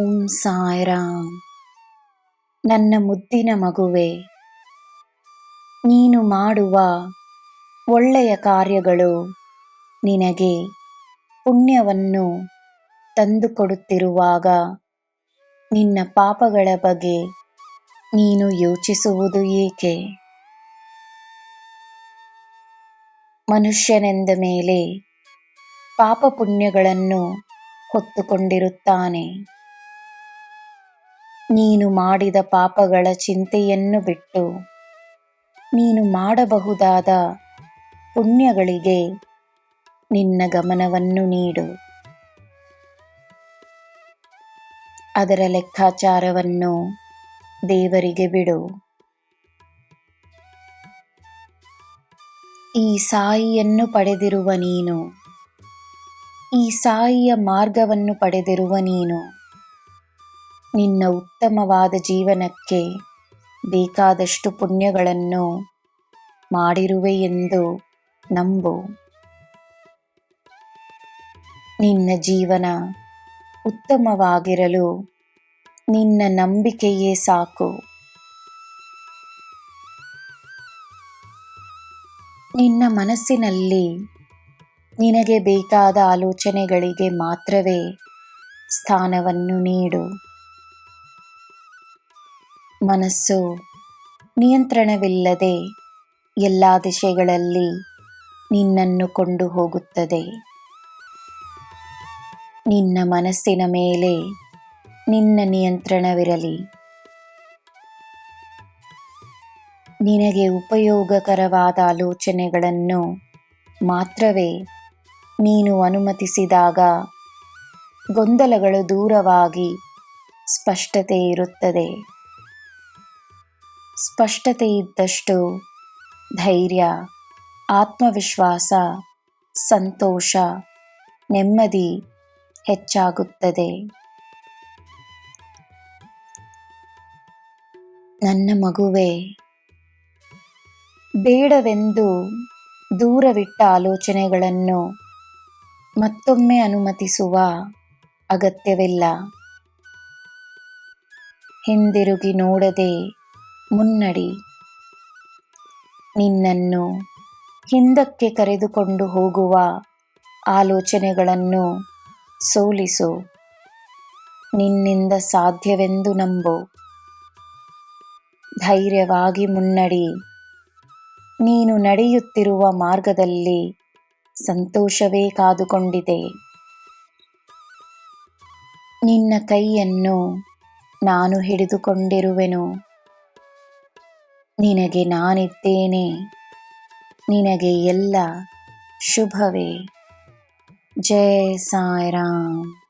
ಓಂ ಸಾಯಿರಾಮ್. ನನ್ನ ಮುದ್ದಿನ ಮಗುವೆ, ನೀನು ಮಾಡುವ ಒಳ್ಳೆಯ ಕಾರ್ಯಗಳು ನಿನಗೆ ಪುಣ್ಯವನ್ನು ತಂದುಕೊಡುತ್ತಿರುವಾಗ ನಿನ್ನ ಪಾಪಗಳ ಬಗ್ಗೆ ನೀನು ಯೋಚಿಸುವುದು ಏಕೆ? ಮನುಷ್ಯನೆಂದ ಮೇಲೆ ಪಾಪ ಪುಣ್ಯಗಳನ್ನು ಹೊತ್ತುಕೊಂಡಿರುತ್ತಾನೆ. ನೀನು ಮಾಡಿದ ಪಾಪಗಳ ಚಿಂತೆಯನ್ನು ಬಿಟ್ಟು ನೀನು ಮಾಡಬಹುದಾದ ಪುಣ್ಯಗಳಿಗೆ ನಿನ್ನ ಗಮನವನ್ನು ನೀಡು. ಅದರ ಲೆಕ್ಕಾಚಾರವನ್ನು ದೇವರಿಗೆ ಬಿಡು. ಈ ಸಾಯಿಯನ್ನು ಪಡೆದಿರುವ ನೀನು, ಈ ಸಾಯಿಯ ಮಾರ್ಗವನ್ನು ಪಡೆದಿರುವ ನೀನು, ನಿನ್ನ ಉತ್ತಮವಾದ ಜೀವನಕ್ಕೆ ಬೇಕಾದಷ್ಟು ಪುಣ್ಯಗಳನ್ನು ಮಾಡಿರುವೆ ಎಂದು ನಂಬು. ನಿನ್ನ ಜೀವನ ಉತ್ತಮವಾಗಿರಲು ನಿನ್ನ ನಂಬಿಕೆಯೇ ಸಾಕು. ನಿನ್ನ ಮನಸ್ಸಿನಲ್ಲಿ ನಿನಗೆ ಬೇಕಾದ ಆಲೋಚನೆಗಳಿಗೆ ಮಾತ್ರವೇ ಸ್ಥಾನವನ್ನು ನೀಡು. ಮನಸ್ಸು ನಿಯಂತ್ರಣವಿಲ್ಲದೆ ಎಲ್ಲ ದಿಶೆಗಳಲ್ಲಿ ನಿನ್ನನ್ನು ಕೊಂಡು ಹೋಗುತ್ತದೆ. ನಿನ್ನ ಮನಸ್ಸಿನ ಮೇಲೆ ನಿನ್ನ ನಿಯಂತ್ರಣವಿರಲಿ. ನಿನಗೆ ಉಪಯೋಗಕರವಾದ ಆಲೋಚನೆಗಳನ್ನು ಮಾತ್ರವೇ ನೀನು ಅನುಮತಿಸಿದಾಗ ಗೊಂದಲಗಳು ದೂರವಾಗಿ ಸ್ಪಷ್ಟತೆ ಇರುತ್ತದೆ. ಸ್ಪಷ್ಟತೆ ಇದ್ದಷ್ಟು ಧೈರ್ಯ, ಆತ್ಮವಿಶ್ವಾಸ, ಸಂತೋಷ, ನೆಮ್ಮದಿ ಹೆಚ್ಚಾಗುತ್ತದೆ. ನನ್ನ ಮಗುವೇ, ಬೇಡವೆಂದು ದೂರವಿಟ್ಟ ಆಲೋಚನೆಗಳನ್ನು ಮತ್ತೊಮ್ಮೆ ಅನುಮತಿಸುವ ಅಗತ್ಯವಿಲ್ಲ. ಹಿಂದಿರುಗಿ ನೋಡದೆ ಮುನ್ನಡಿ. ನಿನ್ನನ್ನು ಹಿಂದಕ್ಕೆ ಕರೆದುಕೊಂಡು ಹೋಗುವ ಆಲೋಚನೆಗಳನ್ನು ಸೋಲಿಸು. ನಿನ್ನಿಂದ ಸಾಧ್ಯವೆಂದು ನಂಬು. ಧೈರ್ಯವಾಗಿ ಮುನ್ನಡಿ. ನೀನು ನಡೆಯುತ್ತಿರುವ ಮಾರ್ಗದಲ್ಲಿ ಸಂತೋಷವೇ ಕಾದುಕೊಂಡಿದೆ. ನಿನ್ನ ಕೈಯನ್ನು ನಾನು ಹಿಡಿದುಕೊಂಡಿರುವೆನು. ನಿನಗೆ ನಾನಿದ್ದೇನೆ. ನಿನಗೆ ಎಲ್ಲ ಶುಭವೇ. ಜೈ ಸಾಯಿರಾಮ್.